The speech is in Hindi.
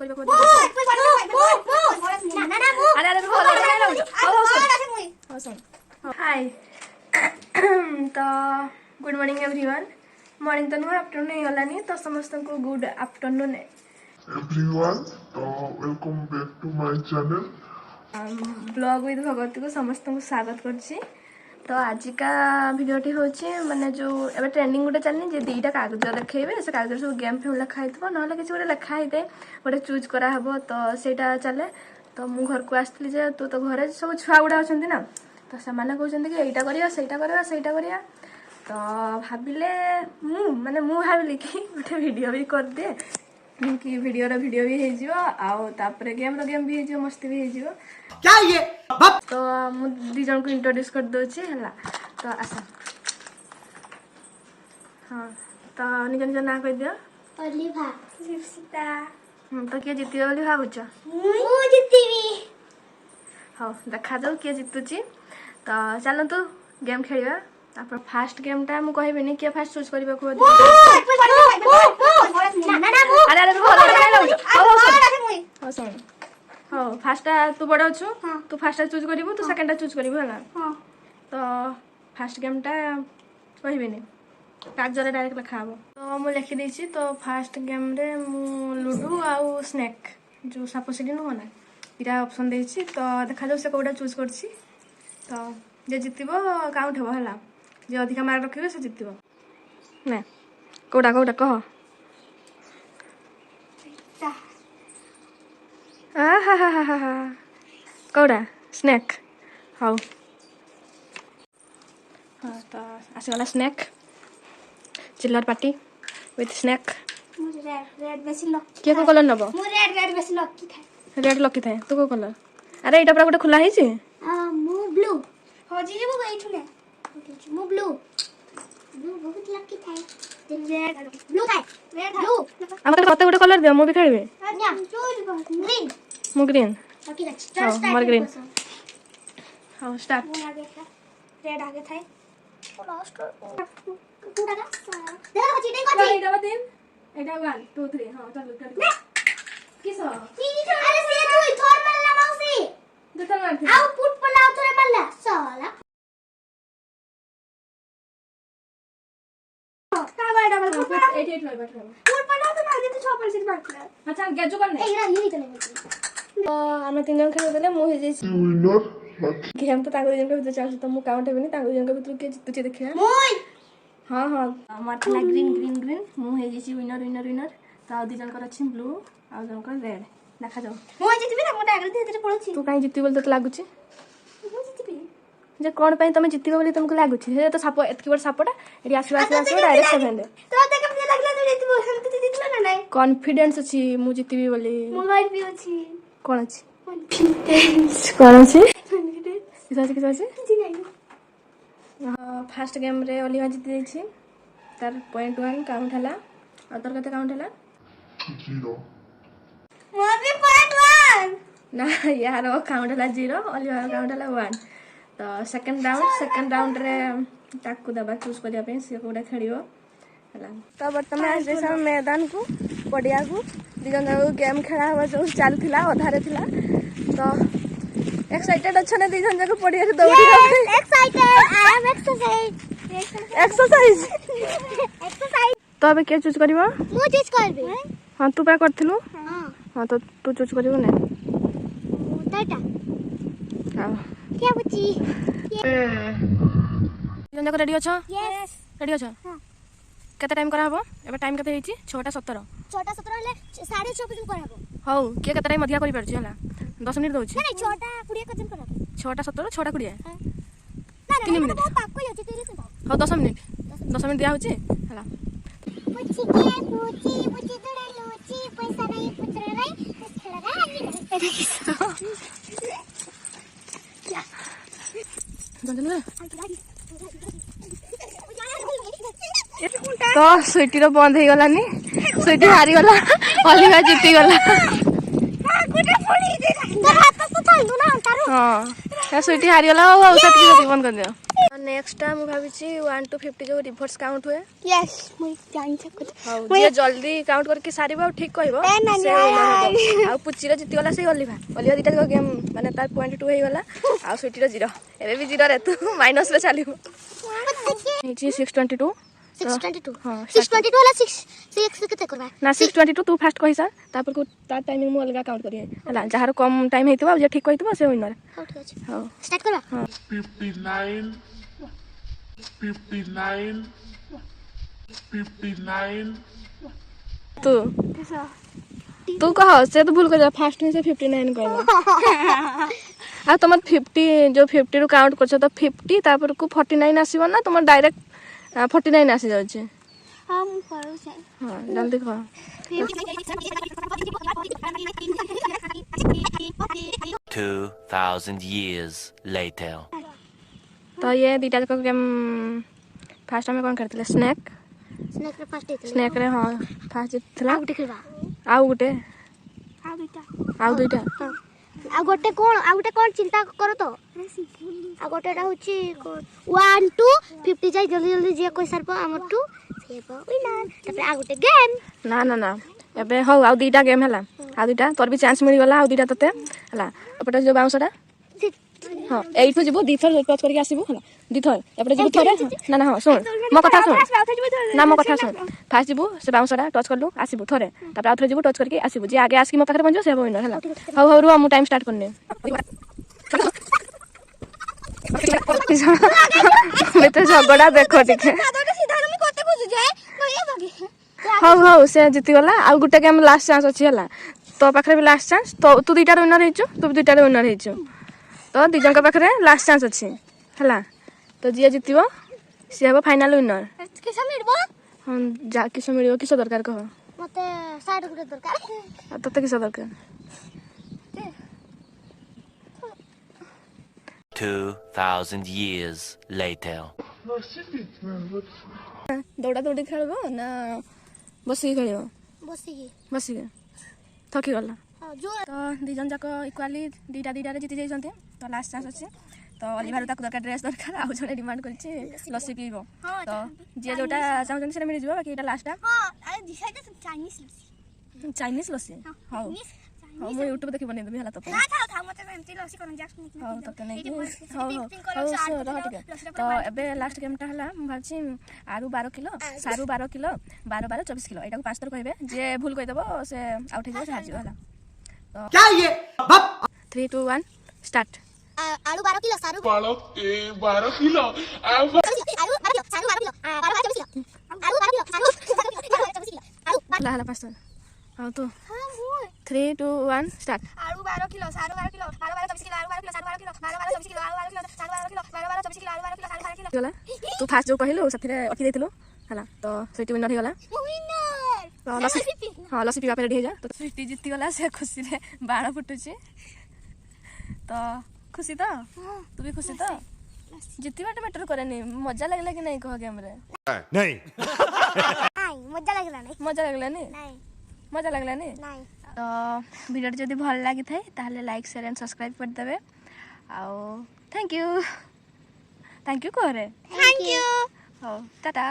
हाय तो गुड मॉर्निंग एवरीवन मॉर्निंग तो नुह आफ्टरनून ही गलानी तो समस्त को गुड आफ्टरनून एवरीवन तो welcome back to my channel blog with Bhagwati को समस्त को स्वागत करछि। तो आज का भिडियोटी होची माने जो एबे ट्रेंडिंग गोटे चलनी जे दीटा कागज देखेबे से कागज सब गेम फेम लिखा हितबो नहले किछि गोटे लिखा हिते गोटे चूज करा हबो तो सेटा चले। तो मु घर को आस्तली जे तू तो घरे सब छुआ गुडा अछंती ना तो से माने कहउछंती कि एटा करिया सेटा करिया तो भाबिले मु भाबिली कि गोटे वीडियो भी कर दे कि वीडियो भी हे जिवो आउ तापरे गेम भी हे जिवो मस्ती भी हे जिवो क्या ये तो मु दी जन को इंट्रोड्यूस कर दोची हला। तो आसा हां तो निज निज ना कह दियो ओलिभा दीक्षिता तो के जितियो बोली भाबुछ मु जितिबी हां देखा जाऊ के जितुची। तो चलो तू गेम खेलिबा तापर फास्ट गेम टा मु कहबेनी के फास्ट चूज करबा को अरे हाँ फास्ट तू बड़ अच्छु तू फास्ट चूज करू तू सेकेंड चूज करू है तो फास्ट गेम टा कहबेनी कागजरे डायरेक्ट लिखा हम तो मु लिखी देछि। तो फास्ट गेम रे मु लूडो आउ स्नैक जो साप सीढ़ी नुह ना इरा ऑप्शन देछि। तो देखा जाऊ से कोडा चूज करछि तो जे जितबो काउंट हो हला जे अधिका मार्क रखिबे से जितबो ना कोडा कह कौड़ा स्नैक हाँ हाँ तो आसगला स्नैक चिल्लर पार्टी विथ स्नैक रेड बेसी लकी के को कलर नबो मु रेड बेसी लकी थाए रेड लकी थाए तू को कलर अरे एटा पूरा गोटे खुला है जे मु ब्लू हो जी वो गई छुने मु ब्लू बहुत लकी थाए रेड ब्लू थाए रेड ब्लू हमके कते गोटे कलर दियो मु भी खेलबे ना ग्रीन मु ग्रीन ओके हां मर ग्रीन हां स्टार्ट रेड आगे थाए लास्ट पूरा का देखो चीटिंग कर दी एटा बतिन एटा 1 2 3 हां चल कर किसो अरे से तू थोड़ मल्ला मौसी दुतन मार आउ पुट पलाओ थोड़े मल्ला साला का बाडा बल पुट पलाओ 88 होय बैठ पुट पलाओ तो ना दे तो 6% बात अच्छा गेजो करने एरा यही चले तो हम तीन जन खेल देले मु हे जे विनर गेम तो ताको जन के भीतर चाहू तो मु काउंट हेबनी ताको जन के भीतर के जितुचे देखिया मोय हां हां मारथला ग्रीन मु हे जे विनर तो आउ दी जन कर अछि ब्लू आउ जन कर रेड देखा जाऊ मोय जितबी ना मोटा आगे धीरे पळुची तू काई जितबी बोल तो लागुची मु जितबी जे कोन पई तमे जितबो बोली तुमको लागुची हे तो साप एतकी बड़ सापटा एडी आसु डायरेक्ट 7 तो देख के लागला तो जितबो हम तो जितला ना नहीं कॉन्फिडेंस अछि मु जितबी बोली मोबाइल भी अछि कोन अछि कॉन्फिडेंस कोन अछि कॉन्फिडेंस किसा अछि जी नहीं फास्ट गेम रे ओलिवा जिति दै छी तार 0.1 काउंट हला अदर कते काउंट हला 0 मोर भी 0.1 ना यार वो काउंट हला 0 ओलिवा काउंट हला 1 तो सेकंड राउंड रे ताकू दबा चूज करिया पे से कोडा खेलियो हला। तो वर्तमान जैसा मैदान को पडिया को दिगन गेम खेला हो जो चलथिला अधारे थिला तो एक्साइटेड अच्छा ने दिगन जाको पडिया रे दौड़ी एक्साइटेड आई एम एक्सरसाइज तो अबे के चूज करबो मु चूज करबे हां तू पा करथिलु हां हां तो तू चूज करबो ना टाटा हां क्या बुची दिगन जाको रेडी अछो यस रेडी अछो हां केते टाइम करा हबो एबे टाइम केते हेची 6:17 6:17 ले 6:30 पर्यंत करहबो हौ के केते टाइम अधिया करि परछि हला 10 मिनिट दउछि नहीं 6:20 पर्यंत करहबो 6:17 6:20 ना 3 मिनिट बहुत पाको होची 30 मिनिट हौ 10 मिनिट दिया होछि हला पुची के पुची दड़े लूची पैसा नहीं पुत्र नहीं खेलरा क्या जंजन तो स्वीटी रो बंद हे गलानी स्वीटी हारी गला ओलिवा जीती गला तो हाथ तो थांदु ना तारो हां स्वीटी हारी गला और सब बंद कर दियो नेक्स्ट टाइम मैं भाभी 1 to 50 जो रिवर्स काउंट हुए यस मुई जान सकत हां जे जल्दी काउंट करके सारिबो ठीक कहबो से आ पुचीर जीति गला से ओलिभा दीटा को गेम माने तार पॉइंट 2 हे गला आ स्वीटी रो 0 एबे भी 0 रे तू माइनस रे चलिबो हे 622 622 हां 622 वाला 6 केते करबा ना 622 तू फास्ट कहि सर तापर को तार टाइमिंग मु अलगा काउंट करिए हला जहार कम टाइम हेतिबा जे ठीक कहितबो से विनर हां स्टार्ट करबा हां 59 तू कह से तो भूल कर फास्ट में से 59 कहला आ तुम 50 जो 50 रु काउंट करछ तो 50 तापर को 49 आसीबो ना तुम डायरेक्ट 49 आसी जाउ छै हम करू छै हां जल्दी कह 2000 years later. तो ये दीटा को गेम फास्ट में कौन करथिले स्नैक रे फर्स्ट हेतले स्नैक रे हां फास्ट थला आउ देखलबा आउ गुटे आउ दुइटा आ गोटे कोन चिंता करो तो आ गोटेटा होची 1 to 50 जाई जल्दी जल्दी जे कोई सरपा हमर टू सेबो विनर तबे आ गोटे गेम ना एबे हो आउ दीटा गेम हला आ दीटा तोर भी चांस मिल गला आउ दीटा तते हला एपटे जो बाउंसडा हां एइठो जिबो दिथर टच करके आसीबो हला दिथर एपटे जिबो थरे ना हां सुन मो कथा सुन ना मो कथा सुन फास्ट जिबो से बाउंसडा टच करलु आसीबो थरे तापर आउ थरे जिबो टच करके आसीबो जे आगे आसी मो पाखरे पहुंचो से विनर हला हो रु हम टाइम स्टार्ट करने मैं तो झगड़ा देखो टिके हो से जीति गला आ गुटे गेम लास्ट चांस अछि हला तो पाखरे भी लास्ट चांस तो तू दुइटा विनर हेचु तू भी दुइटा विनर हेचु तो दिजन का पाखरे लास्ट चांस अछि हला तो जे जीतिबो से हबो फाइनल विनर किसा मिलबो हम जा किस मिलियो किस दरकार कह मते 60 गुटे दरकार तते किस दरकार 2000 years later. दौड़ा दौड़ी खेलबो ना बसी खेलिबो बसी थकी गला तो दिजन जाक इक्वाली दीटा रे जीति जाइछन्ते तो लास्ट चांस अछि तो अलिभार ताको दरकार ड्रेस दरकार आ जने डिमांड करछि लस्सी पीबो तो जे जोटा चाहछन से मिल जिवो बाकी एटा लास्ट हां अरे दिखाइते चाइनीज लस्सी हां हां मो YouTube देखि बनै देबी हला तो ना था मते एमती लस्सी करन जाक्स हां तो कने हां रह ठीक तो एबे लास्ट गेमटा हला भाबछि आरु 12 किलो सारु 12 किलो 12 24 किलो एटा को 5 तर कहबे जे भूल कहि देबो से आउट हे जाबो से हार जिवो हला तो क्या ये 3 2 1 स्टार्ट आलू 12 किलो सारू बालक 12 किलो आलू 12 किलो सारू 12 किलो 12 किलो आलू 12 किलो सारू 24 किलो आलू ला ला 5 हां तो 3 2 1 स्टार्ट आलू 12 किलो सारू 12 किलो 12 24 किलो आलू 12 किलो सारू 12 किलो 12 24 किलो आलू 12 किलो सारू 12 किलो 12 24 किलो आलू 12 किलो सारू 12 किलो गला तू फास्ट जो कहलु सथिरे अटकी देथिलु हला तो स्वीटी विनर हे गला विनर तो लस्सी हां लस्सी पीवा पे रेडी हे जा तो स्वीटी जीति गला से खुशी रे बाण फुटुची तो खुशी तो तू भी खुशी तो जीतिबा टे मैटर करेनी मजा लागला कि नहीं कह गेम रे नहीं मजा लागला नहीं मजा लागला नहीं तो वीडियो जदी भल लागि थाई ताहले लाइक शेयर एंड सब्सक्राइब कर देबे आ थैंक यू करे थैंक यू हो टाटा।